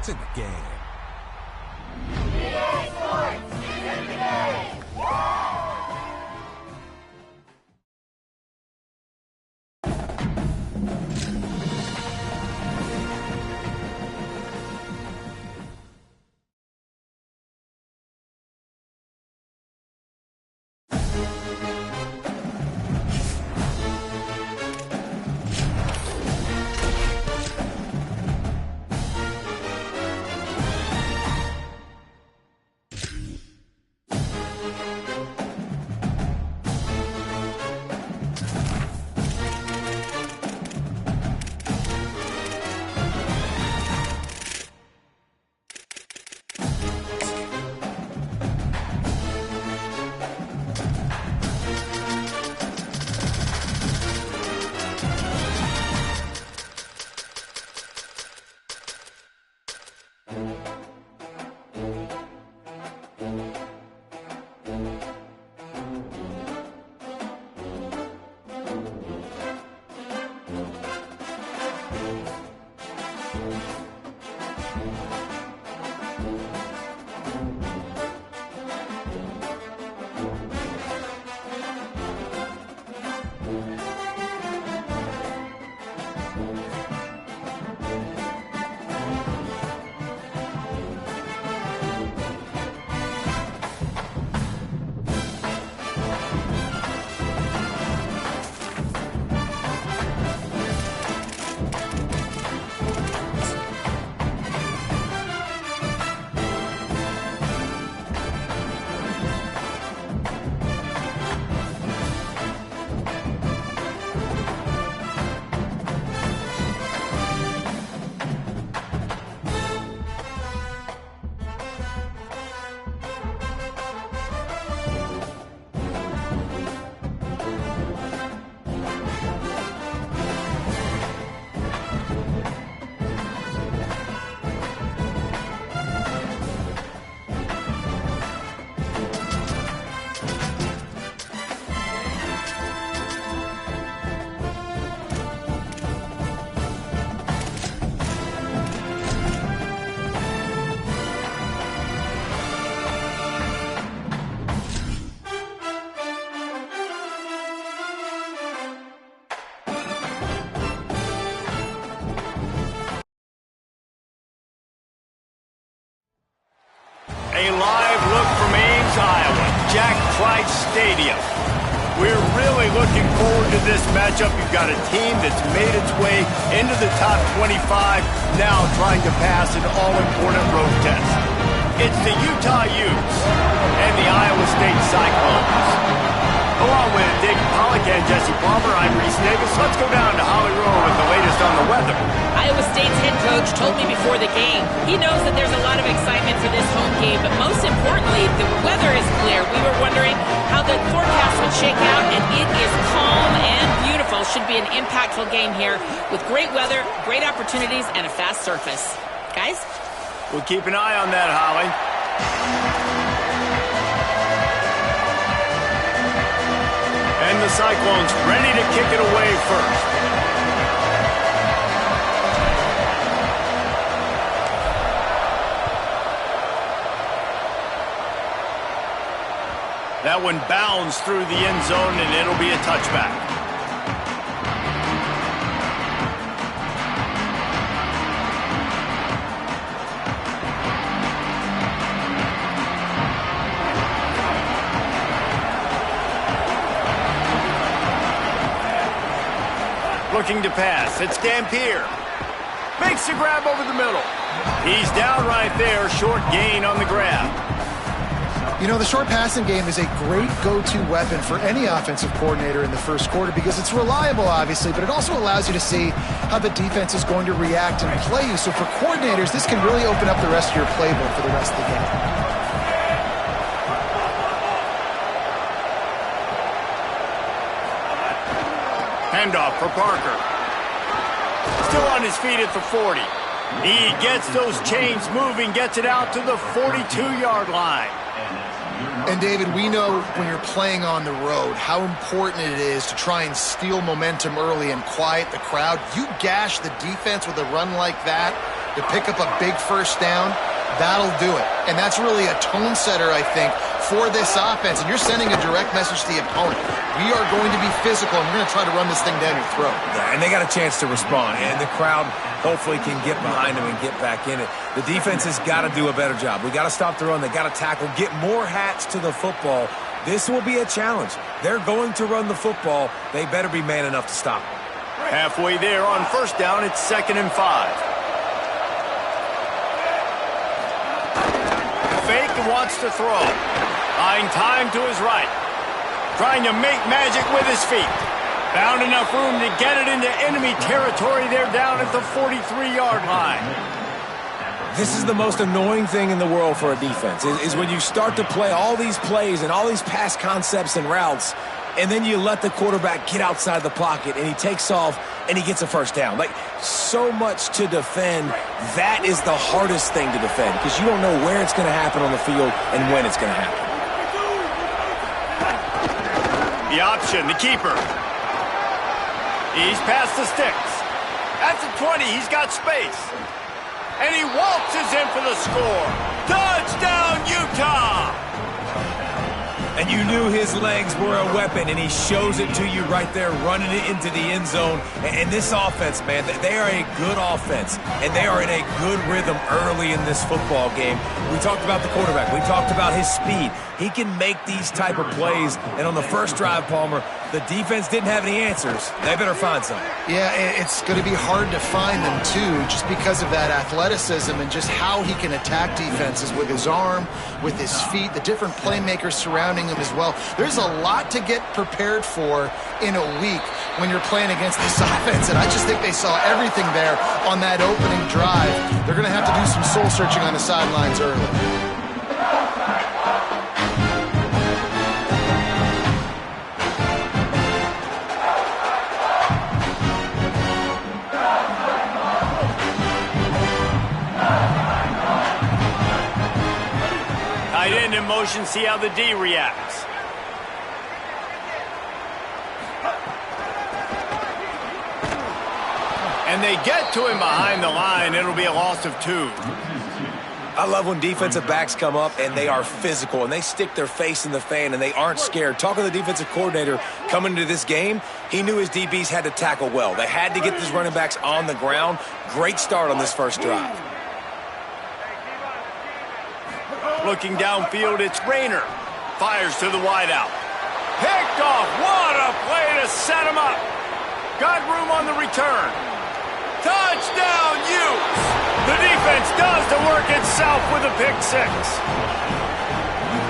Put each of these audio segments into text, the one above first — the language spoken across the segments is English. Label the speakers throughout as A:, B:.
A: It's in the game.
B: UTAH Sports is in the game!
C: A live look from Ames, Iowa, Jack Trice Stadium. We're really looking forward to this matchup. You've got a team that's made its way into the top 25, now trying to pass an all-important road test. It's the Utah Utes and the Iowa State Cyclones. Along with David Pollack and Jesse Palmer, I'm Reese Davis. Let's go down to Holly Rowe with the latest on the weather.
D: Iowa State's head coach told me before the game, he knows that there's a lot of excitement for this home game, but most importantly, the weather is clear. We were wondering how the forecast would shake out, and it is calm and beautiful. Should be an impactful game here with great weather, great opportunities, and a fast surface. Guys?
C: We'll keep an eye on that, Holly. And the Cyclones ready to kick it away first. That one bounds through the end zone, and it'll be a touchback. Looking to pass. It's Dampier. Makes the grab over the middle. He's down right there. Short gain on the grab.
E: You know, the short passing game is a great go-to weapon for any offensive coordinator in the first quarter because it's reliable, obviously, but it also allows you to see how the defense is going to react and play you. So for coordinators, this can really open up the rest of your playbook for the rest of the game.
C: Handoff for Parker. Still on his feet at the 40. He gets those chains moving, gets it out to the 42-yard line.
E: And, David, we know when you're playing on the road how important it is to try and steal momentum early and quiet the crowd. You gash the defense with a run like that, to pick up a big first down, that'll do it. And that's really a tone setter, I think, for this offense. And you're sending a direct message to the opponent. We are going to be physical, and we're going to try to run this thing down your throat.
A: Yeah, and they got a chance to respond, and the crowd hopefully can get behind them and get back in it. The defense has got to do a better job. We got to stop the run. They got to tackle, get more hats to the football. This will be a challenge. They're going to run the football. They better be man enough to stop them.
C: Halfway there on first down, it's 2nd and 5. Fake and wants to throw. Buying time to his right. Trying to make magic with his feet. Found enough room to get it into enemy territory. They're down at the 43-yard line.
A: This is the most annoying thing in the world for a defense, is when you start to play all these plays and all these pass concepts and routes, and then you let the quarterback get outside the pocket, and he takes off, and he gets a first down. Like, so much to defend. That is the hardest thing to defend, because you don't know where it's going to happen on the field and when it's going to happen.
C: The option, the keeper. He's past the sticks. At the 20, he's got space. And he waltzes in for the score. Touchdown, Utah!
A: And you knew his legs were a weapon, and he shows it to you right there, running it into the end zone. And this offense, man, they are a good offense, and they are in a good rhythm early in this football game. We talked about the quarterback. We talked about his speed. He can make these type of plays, and on the first drive, Palmer, the defense didn't have any answers. They better find something.
E: Yeah, it's going to be hard to find them, too, just because of that athleticism and just how he can attack defenses with his arm, with his feet, the different playmakers surrounding him as well. There's a lot to get prepared for in a week when you're playing against this offense, and I just think they saw everything there on that opening drive. They're going to have to do some soul-searching on the sidelines early.
C: Tight end in motion, see how the D reacts. And they get to him behind the line. It'll be a loss of 2.
A: I love when defensive backs come up and they are physical and they stick their face in the fan and they aren't scared. Talking to the defensive coordinator coming into this game, he knew his DBs had to tackle well. They had to get these running backs on the ground. Great start on this first drive.
C: Looking downfield, it's Rayner. Fires to the wideout. Picked off. What a play to set him up. Got room on the return. Touchdown, Utes! The defense does the work itself with a pick 6.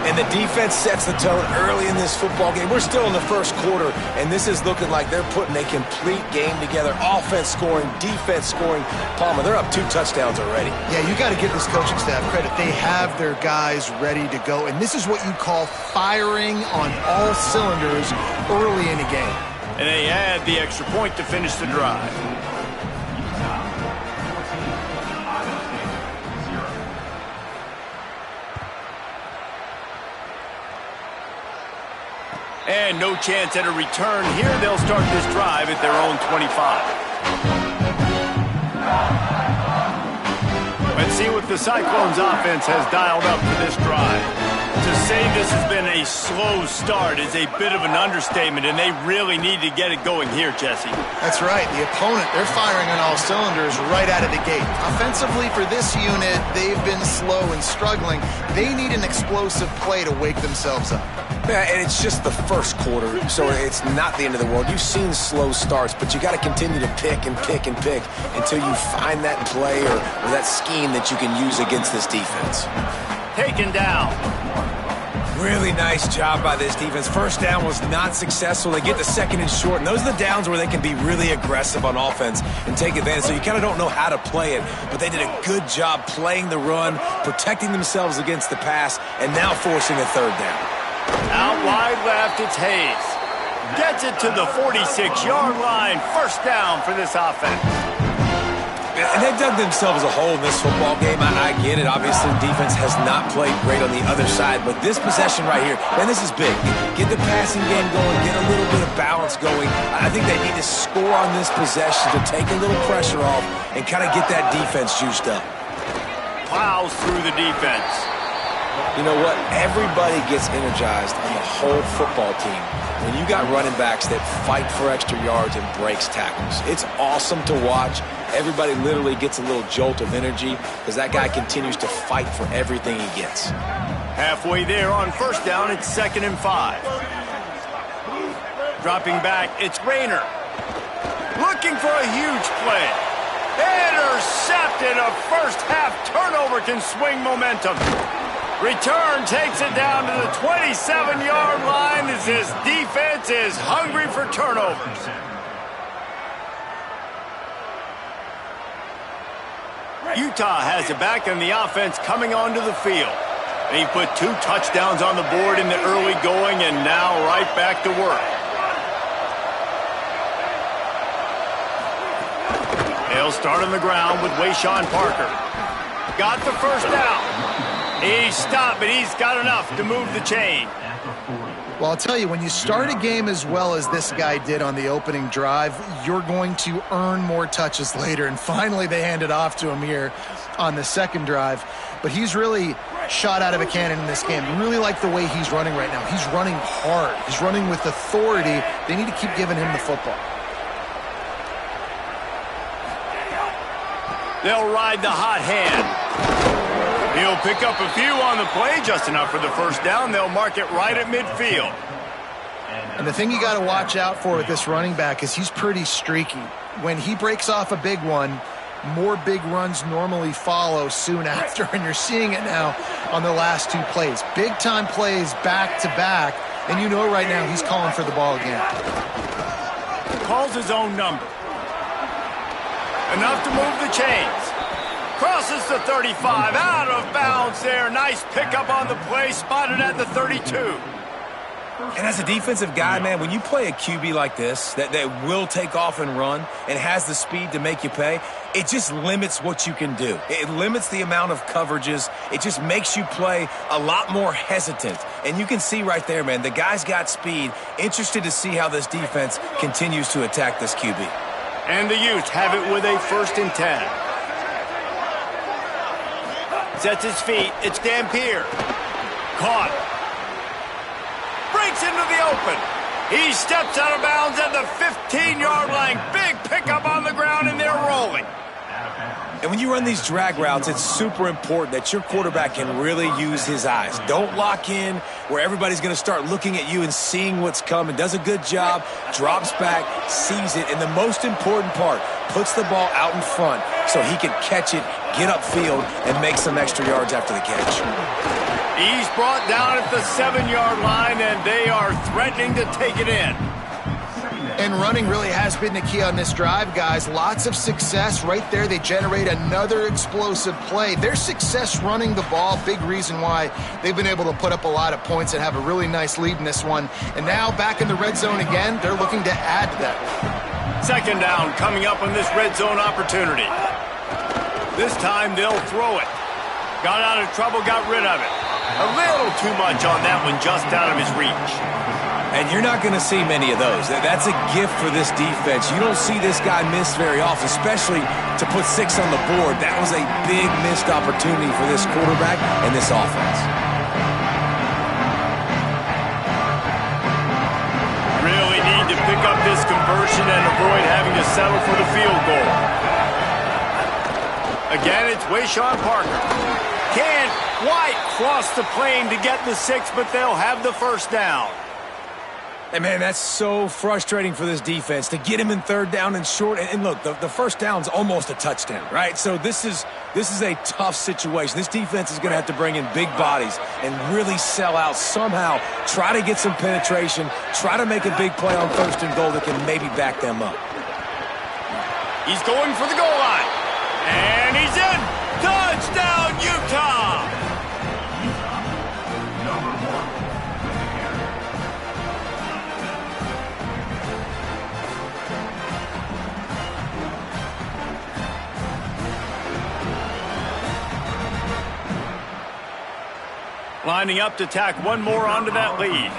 A: And the defense sets the tone early in this football game. We're still in the first quarter, and this is looking like they're putting a complete game together. Offense scoring, defense scoring. Palmer, they're up 2 touchdowns already.
E: Yeah, you got to give this coaching staff credit. They have their guys ready to go, and this is what you call firing on all cylinders early in the game.
C: And they add the extra point to finish the drive. And no chance at a return here. They'll start this drive at their own 25. Let's see what the Cyclones offense has dialed up for this drive. To say this has been a slow start is a bit of an understatement, and they really need to get it going here, Jesse.
E: That's right. The opponent, they're firing on all cylinders right out of the gate. Offensively for this unit, they've been slow and struggling. They need an explosive play to wake themselves up.
A: Yeah, and it's just the first quarter, so it's not the end of the world. You've seen slow starts, but you got to continue to pick and pick and pick until you find that play or that scheme that you can use against this defense.
C: Taken down.
A: Really nice job by this defense. First down was not successful. They get the second and short, and those are the downs where they can be really aggressive on offense and take advantage. So you kind of don't know how to play it, but they did a good job playing the run, protecting themselves against the pass, and now forcing a third down.
C: Out wide left, it's Hayes. Gets it to the 46-yard line. First down for this offense.
A: And they've dug themselves a hole in this football game. I get it. Obviously, defense has not played great on the other side, but this possession right here, man, this is big. Get the passing game going, get a little bit of balance going. I think they need to score on this possession to take a little pressure off and kind of get that defense juiced up.
C: Plows through the defense.
A: You know what? Everybody gets energized on the whole football team when you got running backs that fight for extra yards and breaks tackles. It's awesome to watch. Everybody literally gets a little jolt of energy because that guy continues to fight for everything he gets.
C: Halfway there on first down, it's 2nd and 5. Dropping back, it's Rayner. Looking for a huge play. Intercepted. A first-half turnover can swing momentum. Return takes it down to the 27-yard line as this defense is hungry for turnovers. Utah has it back, and the offense coming onto the field. They put 2 touchdowns on the board in the early going, and now right back to work. They'll start on the ground with Wayshawn Parker. Got the first down. He's stopped, but he's got enough to move the chain.
E: Well, I'll tell you, when you start a game as well as this guy did on the opening drive, you're going to earn more touches later. And finally, they hand it off to him here on the second drive. But he's really shot out of a cannon in this game. Really like the way he's running right now. He's running hard. He's running with authority. They need to keep giving him the football.
C: They'll ride the hot hand. He'll pick up a few on the play, just enough for the first down. They'll mark it right at midfield.
E: And the thing you got to watch out for with this running back is he's pretty streaky. When he breaks off a big one, more big runs normally follow soon after, and you're seeing it now on the last 2 plays. Big-time plays back-to-back, and you know right now he's calling for the ball again.
C: Calls his own number. Enough to move the chains. Crosses the 35, out of bounds there. Nice pickup on the play, spotted at the 32.
A: And as a defensive guy, man, when you play a QB like this that will take off and run and has the speed to make you pay, it just limits what you can do. It limits the amount of coverages. It just makes you play a lot more hesitant. And you can see right there, man, the guy's got speed. Interested to see how this defense continues to attack this QB.
C: And the Utes have it with a 1st and 10. Sets his feet. It's Dampier. Caught. Breaks into the open. He steps out of bounds at the 15-yard line. Big pickup on the ground, and they're rolling.
A: And when you run these drag routes, it's super important that your quarterback can really use his eyes. Don't lock in where everybody's going to start looking at you and seeing what's coming. Does a good job, drops back, sees it, and the most important part, puts the ball out in front so he can catch it, get upfield, and make some extra yards after the catch.
C: He's brought down at the 7-yard line, and they are threatening to take it in.
E: And running really has been the key on this drive, guys. Lots of success right there. They generate another explosive play. Their success running the ball, big reason why they've been able to put up a lot of points and have a really nice lead in this one. And now back in the red zone again, they're looking to add to that.
C: 2nd down coming up on this red zone opportunity. This time they'll throw it. Got out of trouble, got rid of it. A little too much on that one, just out of his reach.
A: And you're not going to see many of those. That's a gift for this defense. You don't see this guy miss very often, especially to put 6 on the board. That was a big missed opportunity for this quarterback and this offense.
C: Really need to pick up this conversion and avoid having to settle for the field goal. Again, it's Wayshawn Parker. Can't quite cross the plane to get the 6, but they'll have the first down.
A: And, man, that's so frustrating for this defense to get him in 3rd down and short. And look, the first down's almost a touchdown, right? So this is a tough situation. This defense is going to have to bring in big bodies and really sell out somehow, try to get some penetration, try to make a big play on 1st and goal that can maybe back them up.
C: He's going for the goal line. And he's in. Touchdown, Utah! Lining up to tack one more onto that lead.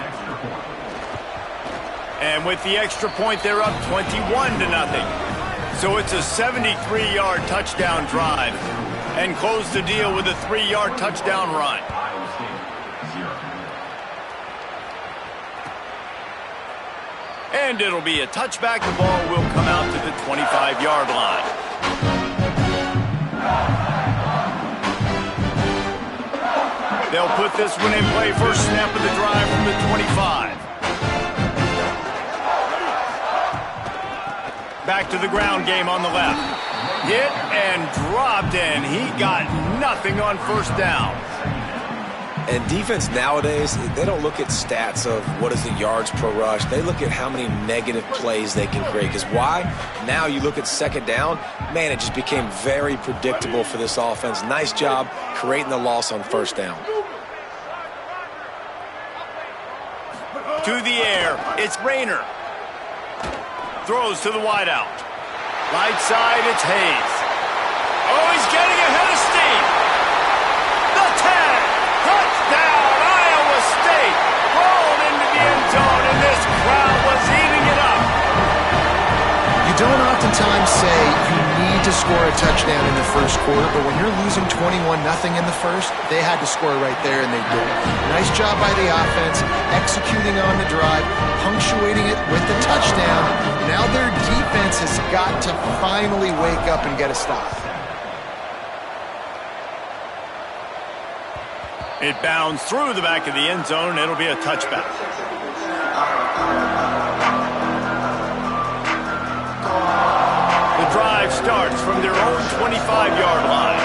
C: And with the extra point, they're up 21-0. So it's a 73-yard touchdown drive. And close the deal with a 3-yard touchdown run. And it'll be a touchback. The ball will come out to the 25-yard line. They'll put this one in play. First snap of the drive from the 25. Back to the ground game on the left. Hit and dropped, and he got nothing on first down.
A: And defense nowadays, they don't look at stats of what is the yards per rush. They look at how many negative plays they can create. Because why? Now you look at second down, man, it just became very predictable for this offense. Nice job creating the loss on first down.
C: To the air, it's Rayner. Throws to the wideout. Right side, it's Hayes. Oh, he's getting ahead of steam. The 10. Touchdown, Iowa State. Rolled into the end zone, and this crowd was eating it up.
E: You don't oftentimes say you need to score a touchdown in the first quarter, but when you're losing 21-0 in the first, they had to score right there, and they did. Nice job by the offense, executing on the drive, punctuating it with the touchdown. Now their defense has got to finally wake up and get a stop.
C: It bounds through the back of the end zone, and it'll be a touchback. The drive starts from their own 25-yard line.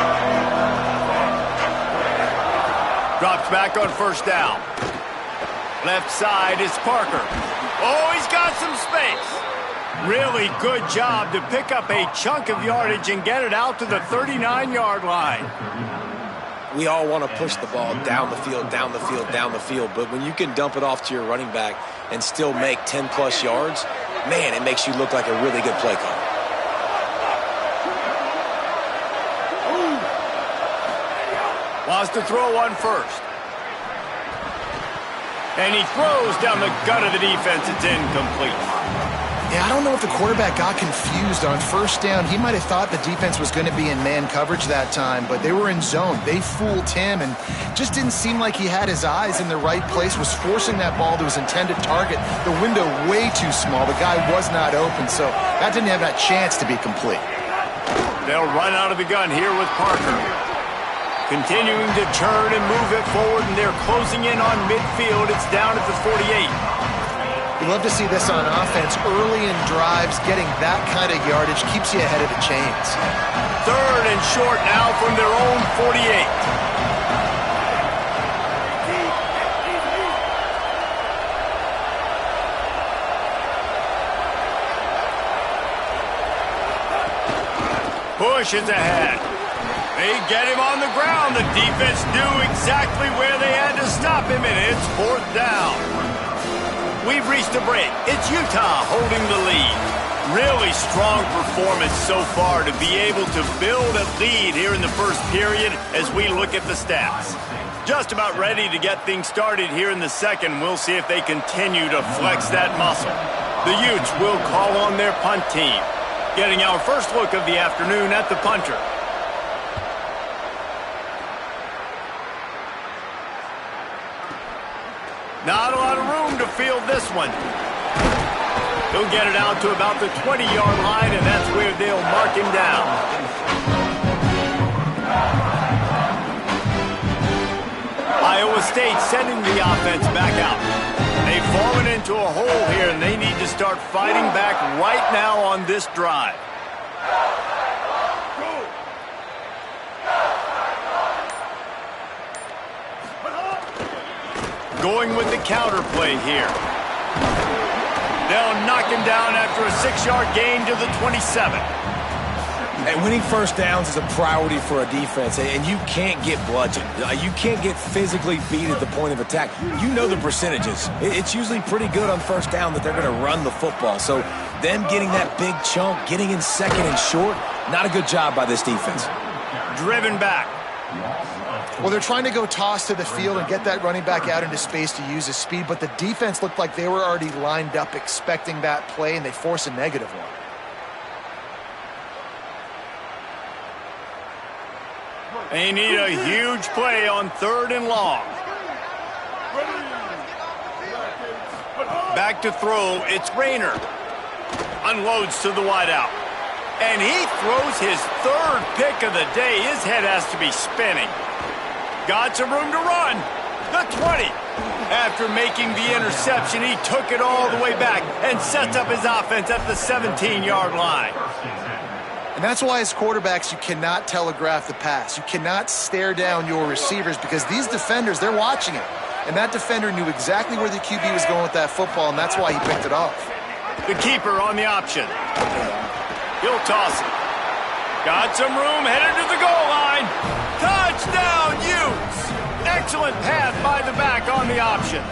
C: Drops back on first down. Left side is Parker. Oh, he's got some space. Really good job to pick up a chunk of yardage and get it out to the 39-yard line.
A: We all want to push the ball down the field, down the field, down the field. But when you can dump it off to your running back and still make 10-plus yards, man, it makes you look like a really good play call.
C: Wants to throw on first. And he throws down the gut of the defense. It's incomplete.
E: Yeah, I don't know if the quarterback got confused on first down. He might have thought the defense was going to be in man coverage that time, but they were in zone. They fooled him and just didn't seem like he had his eyes in the right place, was forcing that ball to his intended target. The window way too small. The guy was not open, so that didn't have that chance to be complete.
C: They'll run out of the gun here with Parker. Continuing to turn and move it forward, and they're closing in on midfield. It's down at the 48.
E: You love to see this on offense. Early in drives, getting that kind of yardage keeps you ahead of the chains.
C: Third and short now from their own 48. Pushes ahead. They get him on the ground. The defense knew exactly where they had to stop him, and it's fourth down. We've reached a break. It's Utah holding the lead. Really strong performance so far to be able to build a lead here in the first period as we look at the stats. Just about ready to get things started here in the second. We'll see if they continue to flex that muscle. The Utes will call on their punt team. Getting our first look of the afternoon at the punter. Not a lot of room to field this one. He'll get it out to about the 20-yard line, and that's where they'll mark him down. Iowa State sending the offense back out. They've fallen into a hole here, and they need to start fighting back right now on this drive. Going with the counter play here. They'll knock him down after a 6-yard gain to the 27.
A: And winning first downs is a priority for a defense, and you can't get bludgeoned. You can't get physically beat at the point of attack. You know the percentages. It's usually pretty good on first down that they're going to run the football. So them getting that big chunk, getting in second and short, not a good job by this defense.
C: Driven back.
E: Well, they're trying to go toss to the field and get that running back out into space to use his speed, but the defense looked like they were already lined up expecting that play, and they force a negative one.
C: They need a huge play on 3rd and long. Back to throw, it's Rayner. Unloads to the wideout. And he throws his 3rd pick of the day. His head has to be spinning. Got some room to run. The 20. After making the interception, he took it all the way back and sets up his offense at the 17-yard line.
E: And that's why as quarterbacks, you cannot telegraph the pass. You cannot stare down your receivers because these defenders, they're watching it. And that defender knew exactly where the QB was going with that football, and that's why he picked it off.
C: The keeper on the option. He'll toss it. Got some room, headed to the goal line. Touchdown, Utes! Excellent pass by the back on the option.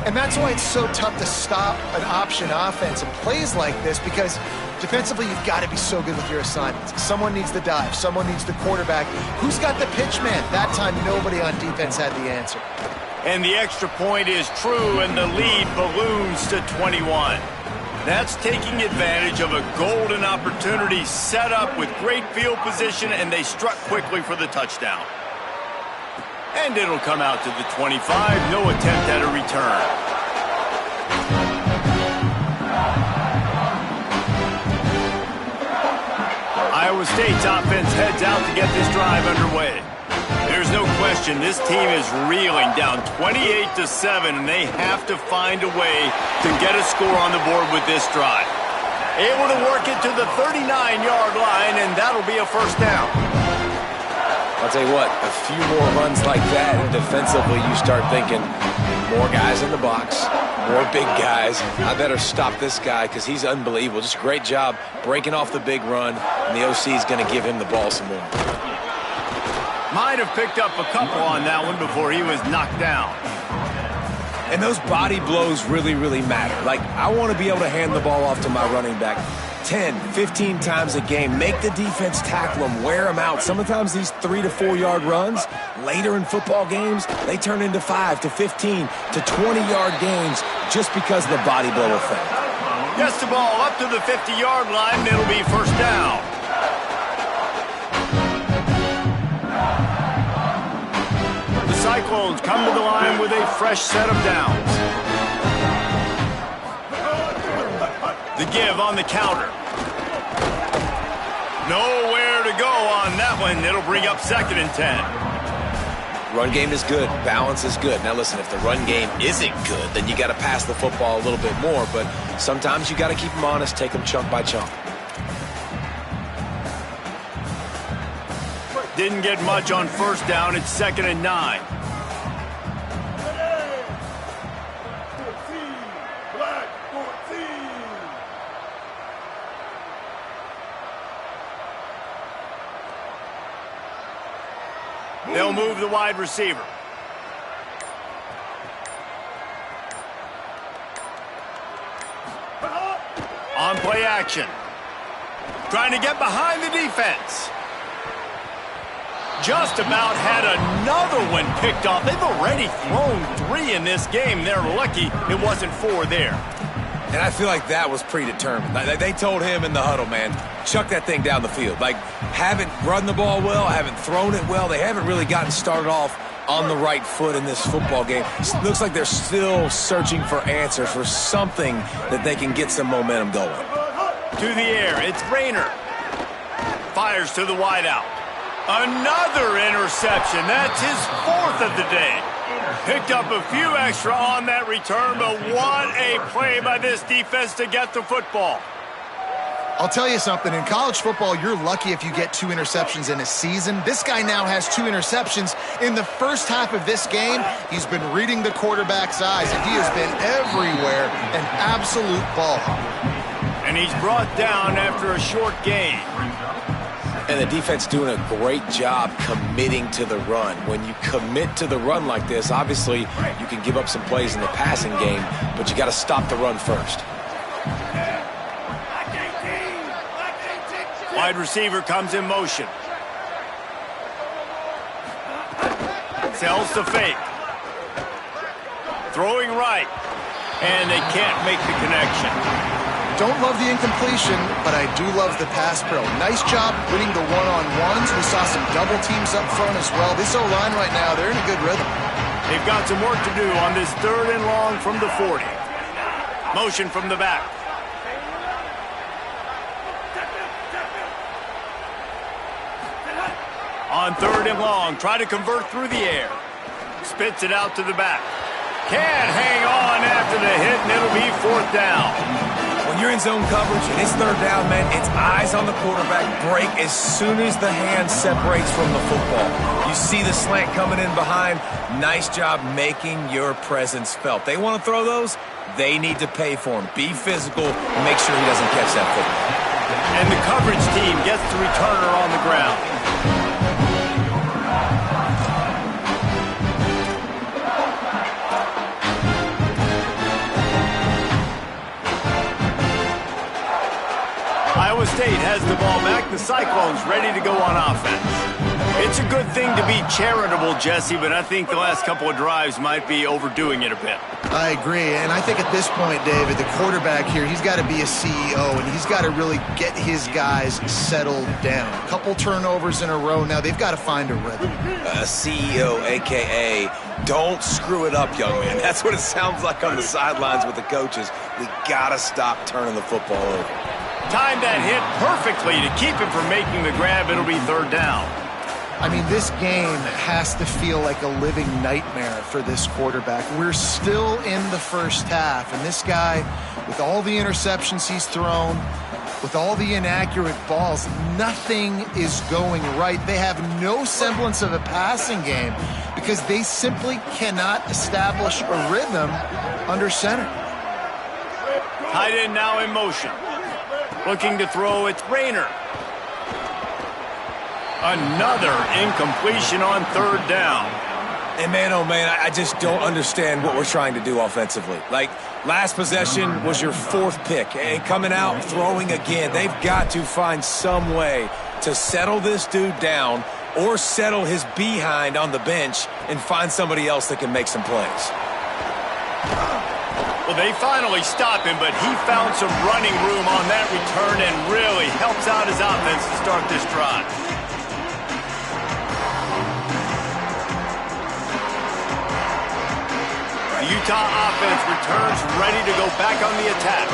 E: And that's why it's so tough to stop an option offense and plays like this, because defensively you've got to be so good with your assignments. Someone needs the dive. Someone needs the quarterback. Who's got the pitch man? That time nobody on defense had the answer.
C: And the extra point is true, and the lead balloons to 21. That's taking advantage of a golden opportunity set up with great field position, and they struck quickly for the touchdown. And it'll come out to the 25. No attempt at a return. Iowa State's offense heads out to get this drive underway. There's no question this team is reeling down 28-7, and they have to find a way to get a score on the board with this drive. Able to work it to the 39-yard line, and that'll be a first down.
A: I'll tell you what, a few more runs like that, and defensively you start thinking, more guys in the box, more big guys. I better stop this guy because he's unbelievable. Just a great job breaking off the big run, and the OC is going to give him the ball some more.
C: Might have picked up a couple on that one before he was knocked down.
A: And those body blows really, really matter. Like, I want to be able to hand the ball off to my running back 10, 15 times a game. Make the defense tackle them, wear them out. Sometimes these 3 to 4 yard runs, later in football games, they turn into 5 to 15 to 20-yard games just because of the body blow effect.
C: Gets the ball up to the 50-yard line, and it'll be first down. Cyclones come to the line with a fresh set of downs. The give on the counter. Nowhere to go on that one. It'll bring up 2nd and 10.
A: Run game is good. Balance is good. Now listen, if the run game isn't good, then you got to pass the football a little bit more. But sometimes you got to keep them honest, take them chunk by chunk.
C: Didn't get much on first down. It's 2nd and 9. They'll move the wide receiver. On play action. Trying to get behind the defense. Just about had another one picked off. They've already thrown 3 in this game. They're lucky it wasn't 4 there.
A: And I feel like that was predetermined. They told him in the huddle, man, chuck that thing down the field. Like, haven't run the ball well, haven't thrown it well. They haven't really gotten started off on the right foot in this football game. It looks like they're still searching for answers, for something that they can get some momentum going.
C: To the air, it's Rayner. Fires to the wideout. Another interception. That's his 4th of the day. Picked up a few extra on that return, but what a play by this defense to get the football.
E: I'll tell you something. In college football, you're lucky if you get 2 interceptions in a season. This guy now has 2 interceptions. In the first half of this game, he's been reading the quarterback's eyes, and he has been everywhere, an absolute ball hawk.
C: And he's brought down after a short gain.
A: And the defense doing a great job committing to the run. When you commit to the run like this, obviously you can give up some plays in the passing game, but you got to stop the run first.
C: Wide receiver comes in motion. Sells the fake. Throwing right. And they can't make the connection.
E: Don't love the incompletion, but I do love the pass pro. Nice job winning the one-on-ones. We saw some double teams up front as well. This O-line right now, they're in a good rhythm.
C: They've got some work to do on this 3rd and long from the 40. Motion from the back. On 3rd and long, try to convert through the air. Spits it out to the back. Can't hang on after the hit, and it'll be 4th down.
A: When you're in zone coverage and it's 3rd down, man, it's eyes on the quarterback. Break as soon as the hand separates from the football. You see the slant coming in behind. Nice job making your presence felt. They want to throw those, they need to pay for them. Be physical, make sure he doesn't catch that football.
C: And the coverage team gets the returner on the ground. Iowa State has the ball back. The Cyclones ready to go on offense. It's a good thing to be charitable, Jesse, but I think the last couple of drives might be overdoing it a bit.
E: I agree, and I think at this point, David, the quarterback here, he's got to be a CEO, and he's got to really get his guys settled down. A couple turnovers in a row now. They've got to find a rhythm.
A: CEO, a.k.a. don't screw it up, young man. That's what it sounds like on the sidelines with the coaches. We got to stop turning the football over.
C: Timed that hit perfectly to keep him from making the grab. It'll be 3rd down.
E: I mean, this game has to feel like a living nightmare for this quarterback. We're still in the first half, and this guy, with all the interceptions he's thrown, with all the inaccurate balls, nothing is going right. They have no semblance of a passing game because they simply cannot establish a rhythm under center.
C: Tight end now in motion. Looking to throw, it's Rayner. Another incompletion on 3rd down.
A: And man, oh man, I just don't understand what we're trying to do offensively. Like, last possession was your 4th pick, and coming out throwing again. They've got to find some way to settle this dude down or settle his behind on the bench and find somebody else that can make some plays.
C: Well, they finally stop him, but he found some running room on that return and really helps out his offense to start this drive. The Utah offense returns ready to go back on the attack.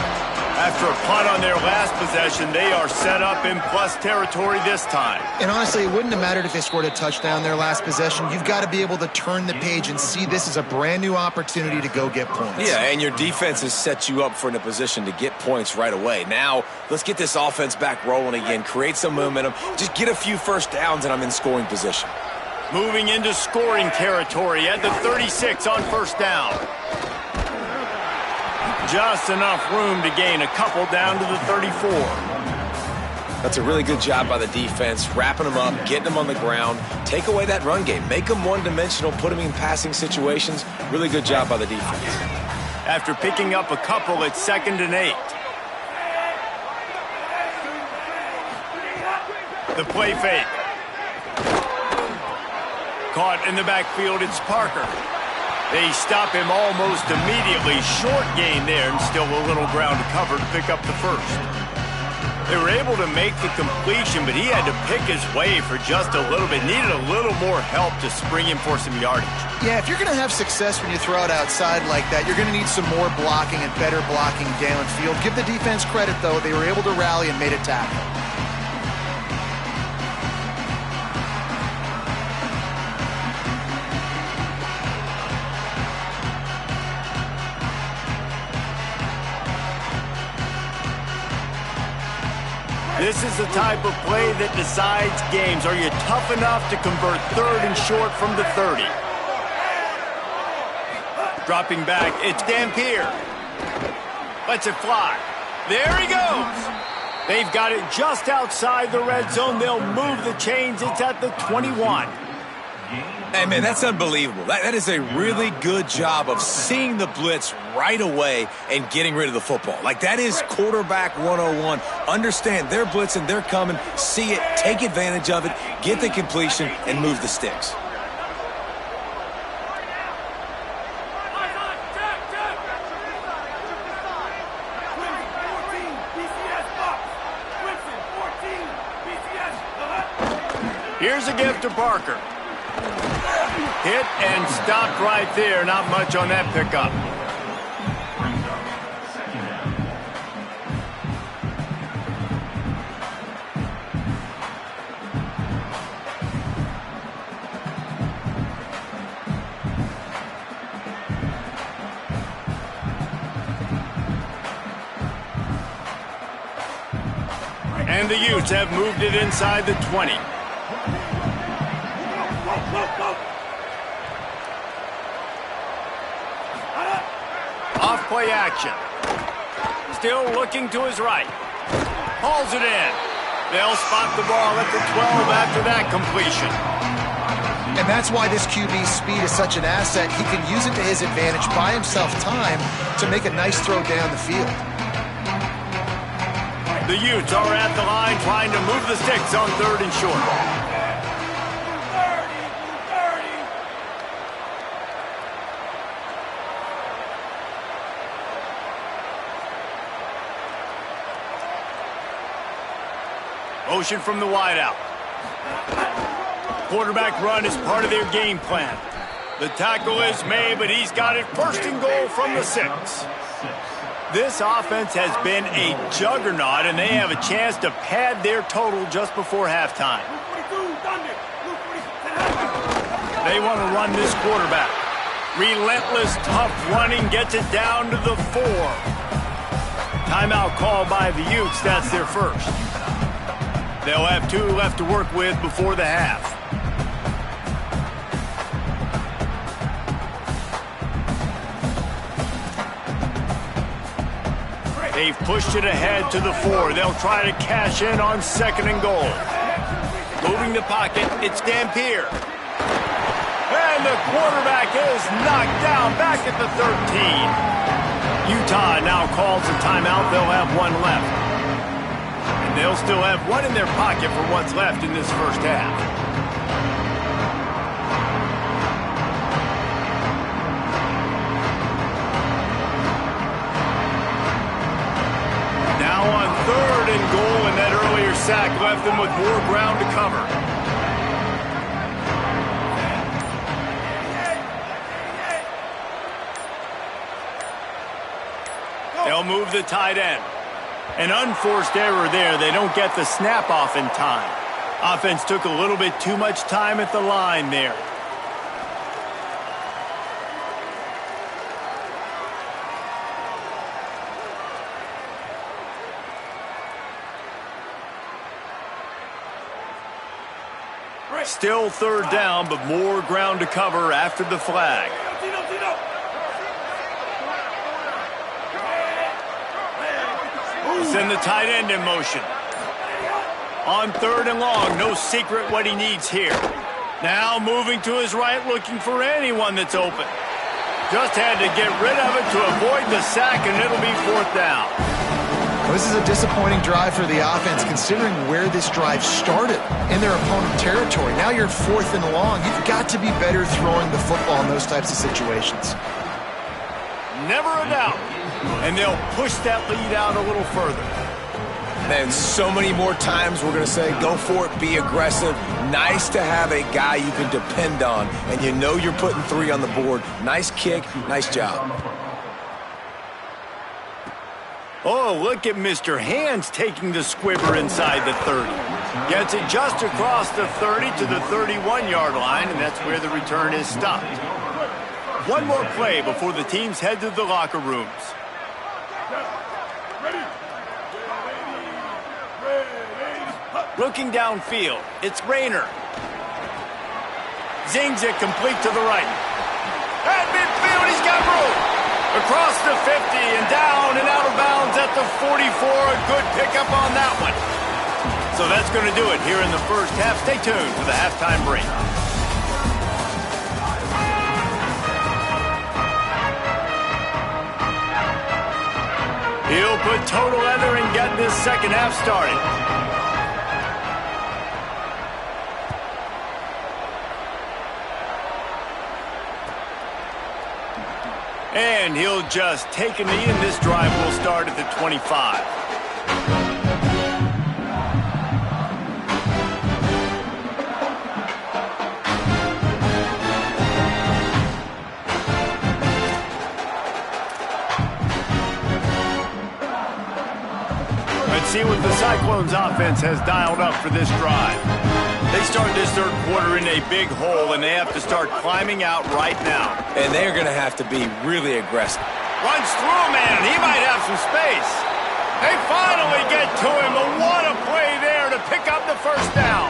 C: After a punt on their last possession, they are set up in plus territory this time.
E: And honestly, it wouldn't have mattered if they scored a touchdown their last possession. You've got to be able to turn the page and see this as a brand new opportunity to go get points.
A: Yeah, and your defense has set you up for in a position to get points right away. Now, let's get this offense back rolling again, create some momentum, just get a few first downs, and I'm in scoring position.
C: Moving into scoring territory at the 36 on 1st down. Just enough room to gain a couple down to the 34.
A: That's a really good job by the defense, wrapping them up, getting them on the ground. Take away that run game. Make them one-dimensional, put them in passing situations. Really good job by the defense.
C: After picking up a couple, it's 2nd and 8. The play fake. Caught in the backfield, it's Parker. They stop him almost immediately. Short gain there, and still a little ground to cover to pick up the 1st. They were able to make the completion, but he had to pick his way for just a little bit. Needed a little more help to spring him for some yardage.
E: Yeah, if you're going to have success when you throw it outside like that, you're going to need some more blocking and better blocking downfield. Give the defense credit, though. They were able to rally and made a tackle.
C: This is the type of play that decides games. Are you tough enough to convert 3rd and short from the 30? Dropping back, it's Dampier. Lets it fly. There he goes. They've got it just outside the red zone. They'll move the chains. It's at the 21.
A: Hey, man, that's unbelievable. That is a really good job of seeing the blitz right away and getting rid of the football. Like, that is quarterback 101. Understand they're blitzing, they're coming, see it, take advantage of it, get the completion, and move the sticks.
C: Here's a gift to Parker. Hit and stopped right there. Not much on that pickup. And the Utes have moved it inside the 20. Off play action. Still looking to his right. Hauls it in. They'll spot the ball at the 12 after that completion.
E: And that's why this QB's speed is such an asset. He can use it to his advantage, buy himself time to make a nice throw down the field.
C: The Utes are at the line trying to move the sticks on 3rd and short. Motion from the wideout. Quarterback run is part of their game plan. The tackle is made, but he's got it 1st and goal from the 6. This offense has been a juggernaut, and they have a chance to pad their total just before halftime. They want to run this quarterback. Relentless, tough running gets it down to the 4. Timeout called by the Utes. That's their first. They'll have 2 left to work with before the half. They've pushed it ahead to the 4. They'll try to cash in on 2nd and goal. Moving the pocket, it's Dampier. And the quarterback is knocked down back at the 13. Utah now calls a timeout. They'll have 1 left. And they'll still have 1 in their pocket for what's left in this first half. Now on 3rd and goal, and that earlier sack left them with more ground to cover. They'll move the tight end. An unforced error there. They don't get the snap off in time. Offense took a little bit too much time at the line there. Still 3rd down, but more ground to cover after the flag. Send the tight end in motion. On 3rd and long, no secret what he needs here. Now moving to his right, looking for anyone that's open. Just had to get rid of it to avoid the sack, and it'll be 4th down.
E: Well, this is a disappointing drive for the offense, considering where this drive started in their opponent territory. Now you're 4th and long. You've got to be better throwing the football in those types of situations.
C: Never a doubt. And they'll push that lead out a little further.
A: Man, so many more times we're going to say, go for it, be aggressive. Nice to have a guy you can depend on, and you know you're putting 3 on the board. Nice kick, nice job.
C: Oh, look at Mr. Hands taking the squibber inside the 30. Gets it just across the 30 to the 31-yard line, and that's where the return is stopped. 1 more play before the teams head to the locker rooms. Looking downfield, it's Rayner. Zings it complete to the right. At midfield, he's got room. Across the 50 and down and out of bounds at the 44. A good pickup on that one. So that's going to do it here in the first half. Stay tuned for the halftime break. He'll put total leather and get this second half started. And he'll just take a knee, and this drive will start at the 25. see what the Cyclones offense has dialed up for this drive. They start this third quarter in a big hole, and they have to start climbing out right now.
A: And they're going to have to be really aggressive.
C: Runs through, man. He might have some space. They finally get to him, but what a play there to pick up the first down.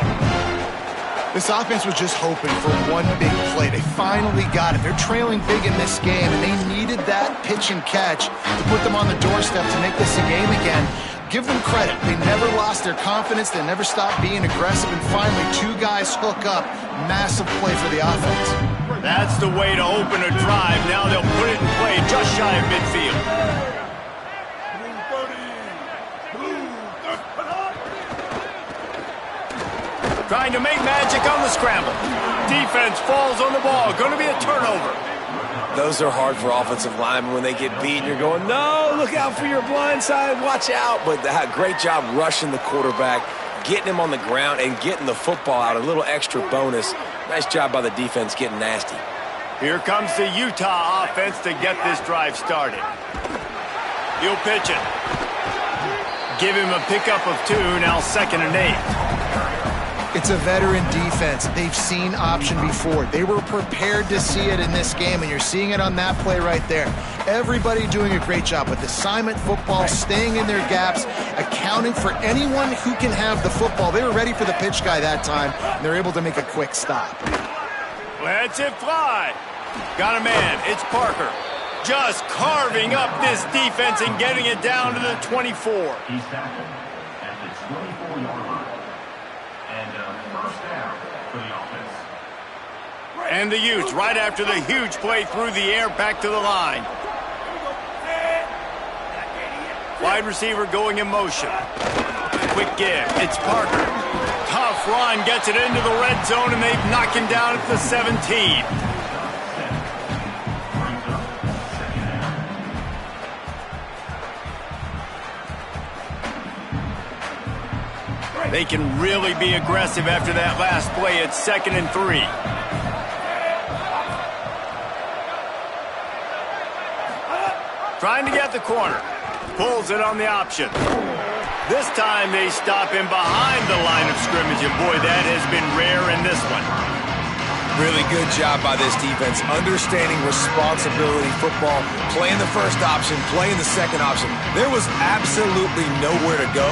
E: This offense was just hoping for one big play. They finally got it. They're trailing big in this game, and they needed that pitch and catch to put them on the doorstep to make this a game again. Give them credit. They never lost their confidence. They never stopped being aggressive, and finally, two guys hook up. Massive play for the offense.
C: That's the way to open a drive. Now they'll put it in play just shy of midfield. Trying to make magic on the scramble. Defense falls on the ball. Going to be a turnover.
A: Those are hard for offensive linemen when they get beat. You're going, no, look out for your blind side. Watch out. But great job rushing the quarterback, getting him on the ground, and getting the football out. A little extra bonus. Nice job by the defense getting nasty.
C: Here comes the Utah offense to get this drive started. He'll pitch it. Give him a pickup of 2, now 2nd and 8.
E: It's a veteran defense. They've seen option before. They were prepared to see it in this game, and you're seeing it on that play right there. Everybody doing a great job with assignment football, staying in their gaps, accounting for anyone who can have the football. They were ready for the pitch guy that time, and they're able to make a quick stop.
C: Lets it fly. Got a man. It's Parker. Just carving up this defense and getting it down to the 24.
B: He's tackled at the 24-yard line. First down for the offense.
C: And the Utes right after the huge play through the air back to the line. Wide receiver going in motion. Quick give. It's Parker. Tough run. Gets it into the red zone, and they've knocked him down at the 17. They can really be aggressive after that last play. It's 2nd and 3. Trying to get the corner. Pulls it on the option. This time they stop him behind the line of scrimmage, and boy, that has been rare in this one.
A: Really good job by this defense, understanding responsibility football, playing the first option, playing the second option. There was absolutely nowhere to go.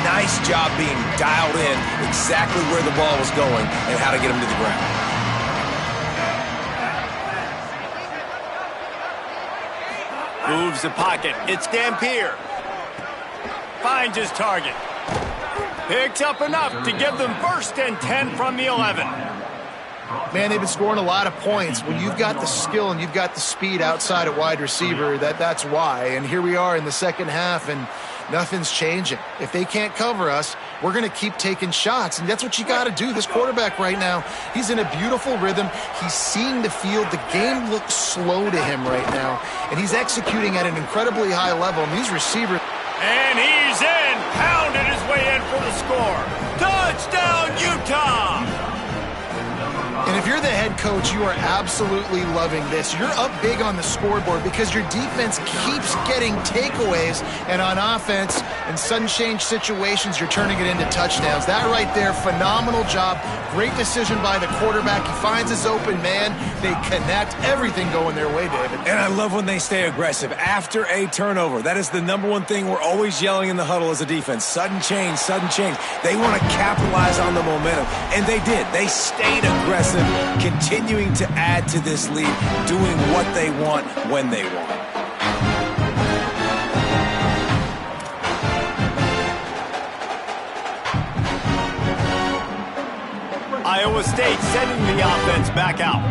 A: Nice job being dialed in exactly where the ball was going and how to get him to the ground.
C: Moves the pocket. It's Dampier. Finds his target. Picks up enough to give them 1st and 10 from the 11.
E: Man, they've been scoring a lot of points. When you've got the skill and you've got the speed outside at wide receiver, that's why. And here we are in the second half, and nothing's changing. If they can't cover us, we're going to keep taking shots, and that's what you got to do. This quarterback right now, he's in a beautiful rhythm. He's seeing the field. The game looks slow to him right now, and he's executing at an incredibly high level. And these receivers...
C: And he's in. Pounded his way in for the score. Touchdown, Utah!
E: And if you're the head coach, you are absolutely loving this. You're up big on the scoreboard because your defense keeps getting takeaways, and on offense, in sudden change situations, you're turning it into touchdowns. That right there, phenomenal job. Great decision by the quarterback. He finds his open man. They connect. Everything going their way, David.
A: And I love when they stay aggressive after a turnover. That is the #1 thing we're always yelling in the huddle as a defense. Sudden change, sudden change. They want to capitalize on the momentum, and they did. They stayed aggressive, continuing to add to this lead, doing what they want when they want.
C: Iowa State sending the offense back out.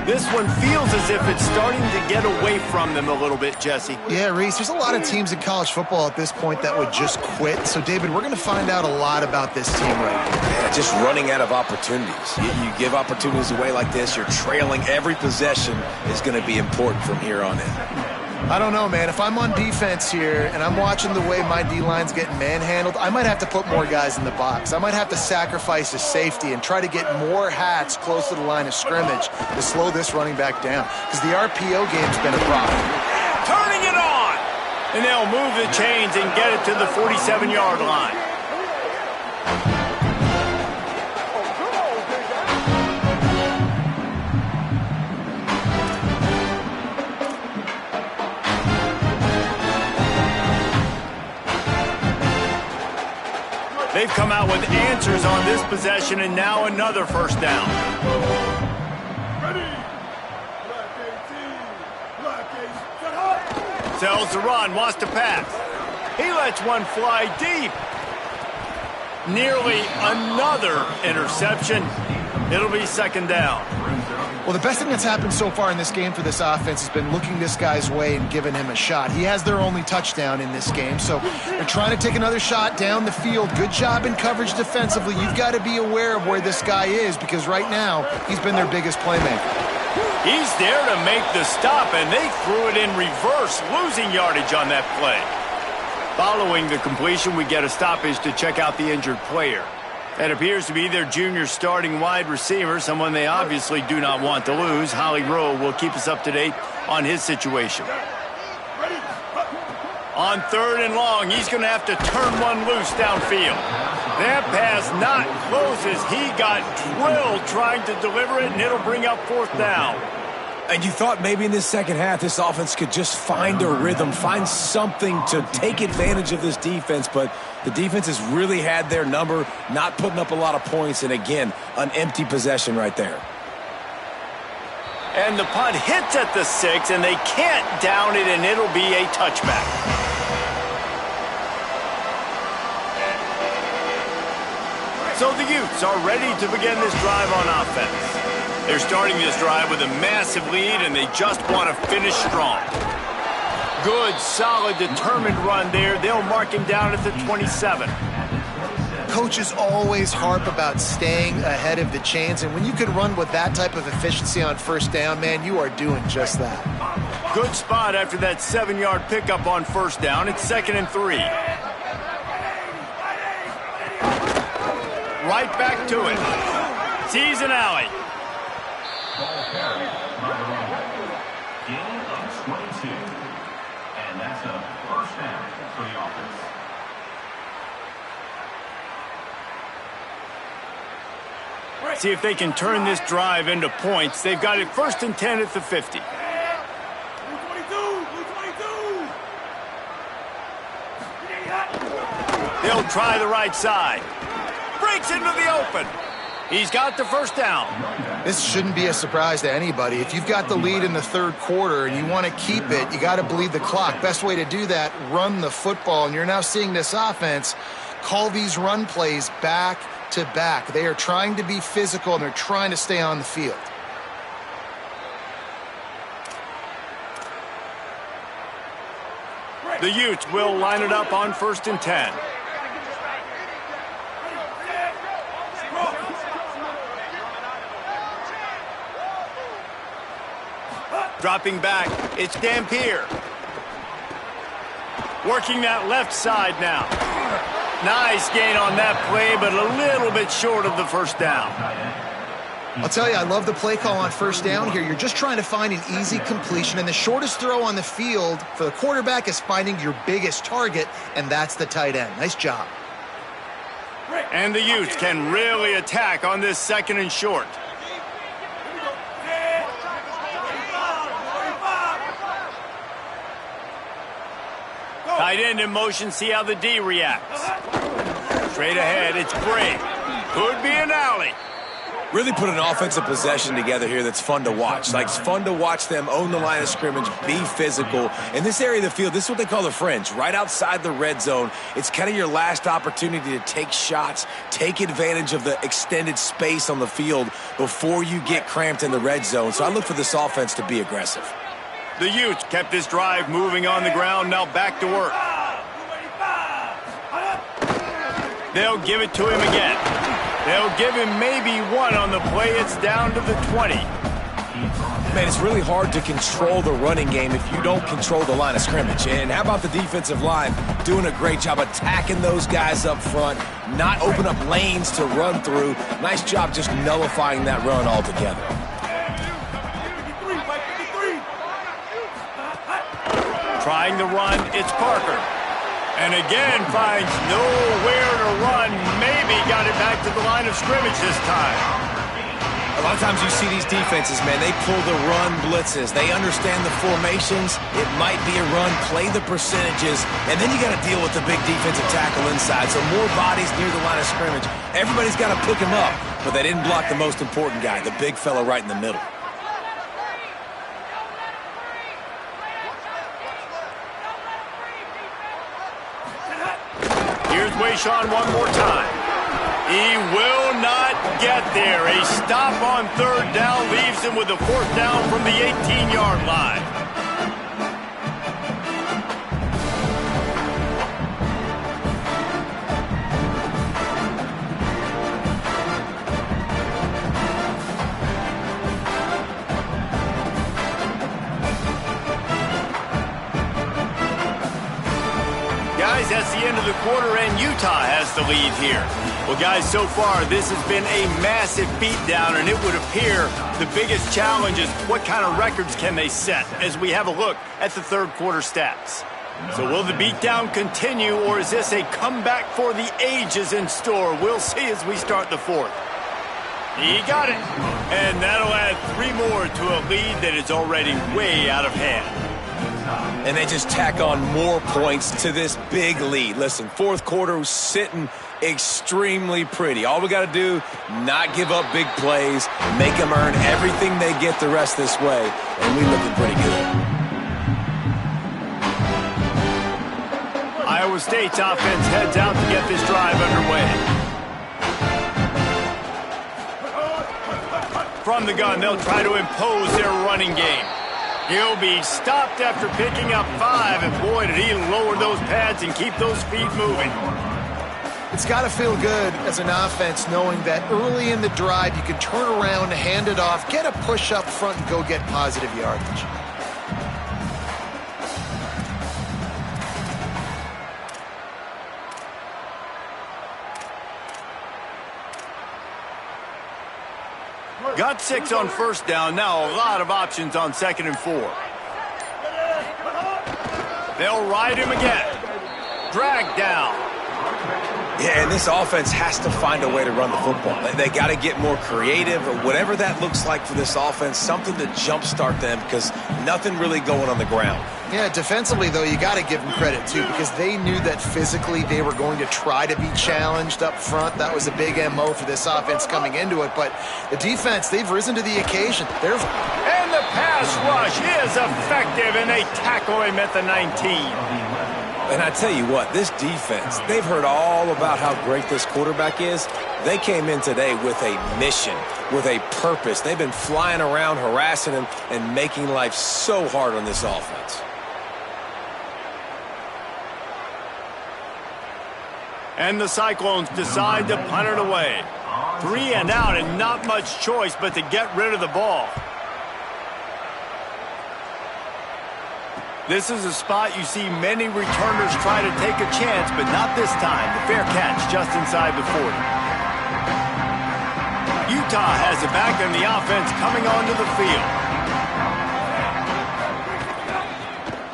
C: This one feels as if it's starting to get away from them a little bit, Jesse.
E: Yeah, Reese, there's a lot of teams in college football at this point that would just quit. So, David, we're going to find out a lot about this team right now.
A: Yeah, just running out of opportunities. You give opportunities away like this, you're trailing. Every possession is going to be important from here on in.
E: I don't know, man. If I'm on defense here and I'm watching the way my D-line's getting manhandled, I might have to put more guys in the box. I might have to sacrifice a safety and try to get more hats close to the line of scrimmage to slow this running back down, because the RPO game's been a problem.
C: Turning it on. And they'll move the chains and get it to the 47-yard line. They've come out with answers on this possession, and now another first down. Sells the run, wants to pass. He lets one fly deep. Nearly another interception. It'll be second down.
E: Well, the best thing that's happened so far in this game for this offense has been looking this guy's way and giving him a shot. He has their only touchdown in this game, so they're trying to take another shot down the field. Good job in coverage defensively. You've got to be aware of where this guy is because right now he's been their biggest playmaker.
C: He's there to make the stop, and they threw it in reverse, losing yardage on that play. Following the completion, we get a stoppage to check out the injured player. That appears to be their junior starting wide receiver, someone they obviously do not want to lose. Holly Rowe will keep us up to date on his situation. On 3rd and long, he's going to have to turn one loose downfield. That pass not close as he got drilled trying to deliver it, and it'll bring up 4th down.
A: And you thought maybe in this second half this offense could just find a rhythm, find something to take advantage of this defense, but the defense has really had their number, not putting up a lot of points, and again, an empty possession right there.
C: And the punt hits at the 6, and they can't down it, and it'll be a touchback. So the Utes are ready to begin this drive on offense. They're starting this drive with a massive lead, and they just want to finish strong. Good, solid, determined run there. They'll mark him down at the 27.
E: Coaches always harp about staying ahead of the chains, and when you can run with that type of efficiency on 1st down, man, you are doing just that.
C: Good spot after that 7-yard pickup on 1st down. It's 2nd and 3. Right back to it. Sees an alley.
B: Ball carried by the running back. Gain of 22. And that's a first down for the offense.
C: See if they can turn this drive into points. They've got it 1st and 10 at the 50. They'll try the right side. Breaks into the open. He's got the first down.
E: This shouldn't be a surprise to anybody. If you've got the lead in the 3rd quarter and you want to keep it, you got to bleed the clock. Best way to do that, run the football. And you're now seeing this offense call these run plays back to back. They are trying to be physical, and they're trying to stay on the field.
C: The Utes will line it up on 1st and 10. Dropping back, it's Dampier. Working that left side now. Nice gain on that play, but a little bit short of the first down.
E: I'll tell you, I love the play call on 1st down here. You're just trying to find an easy completion, and the shortest throw on the field for the quarterback is finding your biggest target, and that's the tight end. Nice job.
C: And the Utes can really attack on this 2nd and short. Tight end in motion, see how the D reacts. Straight ahead, it's Gray. Could be an alley.
A: Really put an offensive possession together here that's fun to watch. Like, it's fun to watch them own the line of scrimmage, be physical. In this area of the field, this is what they call the fringe, right outside the red zone. It's kind of your last opportunity to take shots, take advantage of the extended space on the field before you get cramped in the red zone. So I look for this offense to be aggressive.
C: The Utes kept this drive moving on the ground, now back to work. They'll give it to him again. They'll give him maybe one on the play. It's down to the 20.
A: Man, it's really hard to control the running game if you don't control the line of scrimmage. And how about the defensive line doing a great job attacking those guys up front, not open up lanes to run through. Nice job just nullifying that run altogether.
C: Trying the run, it's Parker. And again, finds nowhere to run. Maybe got it back to the line of scrimmage this time.
A: A lot of times you see these defenses, man, they pull the run blitzes. They understand the formations. It might be a run, play the percentages, and then you got to deal with the big defensive tackle inside. So more bodies near the line of scrimmage. Everybody's got to pick him up, but they didn't block the most important guy, the big fella right in the middle.
C: Here's Wayshawn one more time. He will not get there. A stop on third down leaves him with a fourth down from the 18-yard line. Guys, that's the end of the quarter, and Utah has the lead here. Well, guys, so far, this has been a massive beatdown, and it would appear the biggest challenge is what kind of records can they set as we have a look at the third quarter stats. So will the beatdown continue, or is this a comeback for the ages in store? We'll see as we start the fourth. He got it, and that'll add 3 more to a lead that is already way out of hand.
A: And they just tack on more points to this big lead. Listen, fourth quarter was sitting extremely pretty. All we got to do, not give up big plays, make them earn everything they get the rest this way, and we looking pretty good.
C: Iowa State's offense heads out to get this drive underway. From the gun, they'll try to impose their running game. He'll be stopped after picking up 5, and boy, did he lower those pads and keep those feet moving.
E: It's got to feel good as an offense knowing that early in the drive you can turn around, hand it off, get a push up front, and go get positive yardage.
C: Got 6 on first down. Now a lot of options on 2nd and 4. They'll ride him again. Drag down.
A: Yeah, and this offense has to find a way to run the football. They got to get more creative, or whatever that looks like for this offense, something to jumpstart them, because nothing really going on the ground.
E: Yeah, defensively, though, you got to give them credit, too, because they knew that physically they were going to try to be challenged up front. That was a big MO for this offense coming into it. But the defense, they've risen to the occasion.
C: And the pass rush is effective, and they tackle him at the 19.
A: And I tell you what, this defense, they've heard all about how great this quarterback is. They came in today with a mission, with a purpose. They've been flying around, harassing him, and making life so hard on this offense.
C: And the Cyclones decide to punt it away. 3 and out, and not much choice but to get rid of the ball. This is a spot you see many returners try to take a chance, but not this time. The fair catch just inside the 40. Utah has it back, and the offense coming onto the field.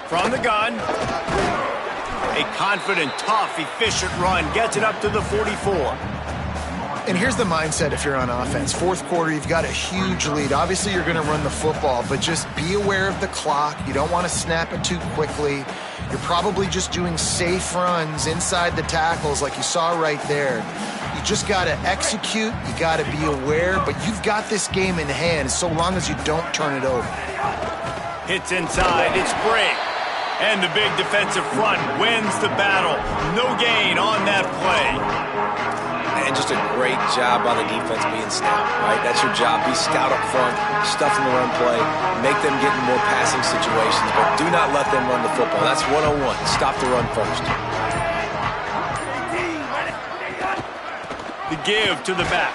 C: From the gun. A confident, tough, efficient run gets it up to the 44.
E: And here's the mindset if you're on offense. Fourth quarter, you've got a huge lead. Obviously, you're going to run the football, but just be aware of the clock. You don't want to snap it too quickly. You're probably just doing safe runs inside the tackles like you saw right there. You just got to execute. You got to be aware, but you've got this game in hand so long as you don't turn it over.
C: Hits inside. It's Bray. And the big defensive front wins the battle. No gain on that play.
A: And just a great job by the defense being stout, right? That's your job. Be stout up front, stuff in the run play, make them get in more passing situations, but do not let them run the football. That's 101. Stop the run first.
C: The give to the back.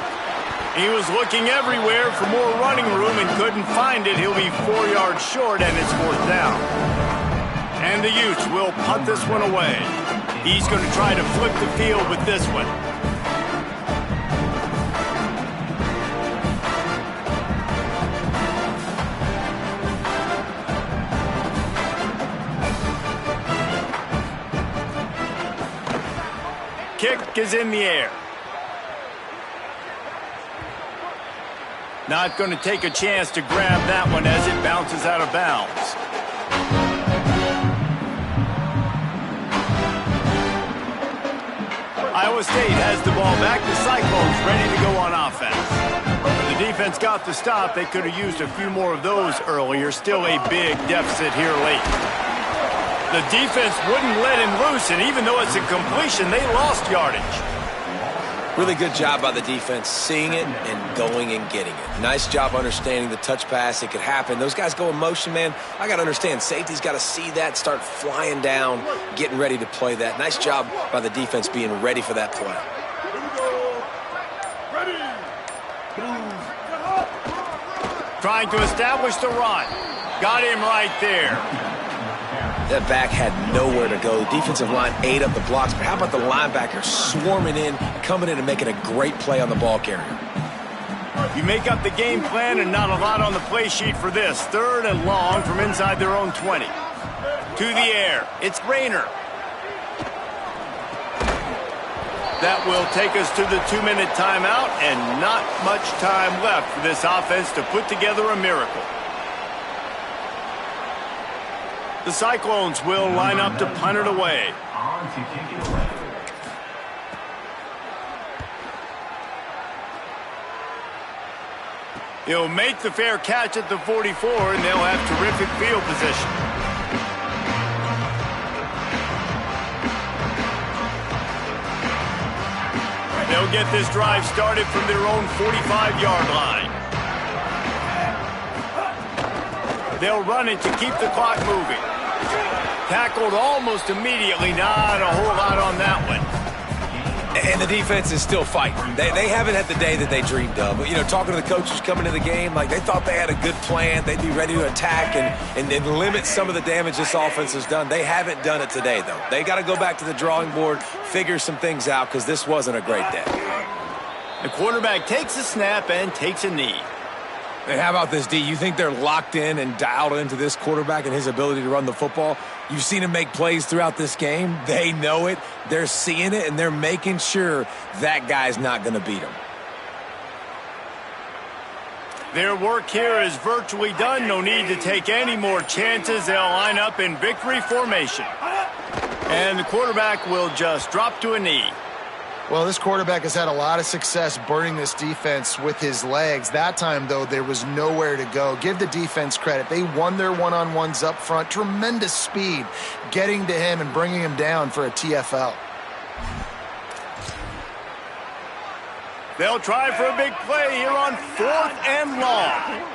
C: He was looking everywhere for more running room and couldn't find it. He'll be 4 yards short, and it's 4th down. And the Utes will punt this one away. He's going to try to flip the field with this one. kick is in the air. Not going to take a chance to grab that one as it bounces out of bounds. Iowa State has the ball back. The Cyclones ready to go on offense. The defense got the stop. They could have used a few more of those earlier. Still a big deficit here late. The defense wouldn't let him loose, and even though it's a completion, they lost yardage.
A: Really good job by the defense, seeing it and going and getting it. Nice job understanding the touch pass. It could happen. Those guys go in motion, man. I got to understand, safety's got to see that, start flying down, getting ready to play that. Nice job by the defense being ready for that play.
C: Trying to establish the run. Got him right there.
A: That back had nowhere to go. The defensive line ate up the blocks, but how about the linebacker swarming in, coming in and making a great play on the ball carrier?
C: You make up the game plan and not a lot on the play sheet for this. 3rd and long from inside their own 20. To the air. It's Rayner. That will take us to the 2-minute timeout, and not much time left for this offense to put together a miracle. The Cyclones will line up to punt it away.
B: On to kick it away.
C: He'll make the fair catch at the 44, and they'll have terrific field position. They'll get this drive started from their own 45-yard line. They'll run it to keep the clock moving. Tackled almost immediately. Not a whole lot on that one.
A: And the defense is still fighting. They haven't had the day that they dreamed of. But, you know, talking to the coaches coming into the game, like they thought they had a good plan. They'd be ready to attack and limit some of the damage this offense has done. They haven't done it today, though. They got to go back to the drawing board, figure some things out, because this wasn't a great day.
C: The quarterback takes a snap and takes a knee.
A: And how about this, D? You think they're locked in and dialed into this quarterback and his ability to run the football? You've seen him make plays throughout this game. They know it. They're seeing it, and they're making sure that guy's not going to beat him.
C: Their work here is virtually done. No need to take any more chances. They'll line up in victory formation. And the quarterback will just drop to a knee.
E: Well, this quarterback has had a lot of success burning this defense with his legs. That time, though, there was nowhere to go. Give the defense credit. They won their one-on-ones up front. Tremendous speed getting to him and bringing him down for a TFL.
C: They'll try for a big play here on 4th and long.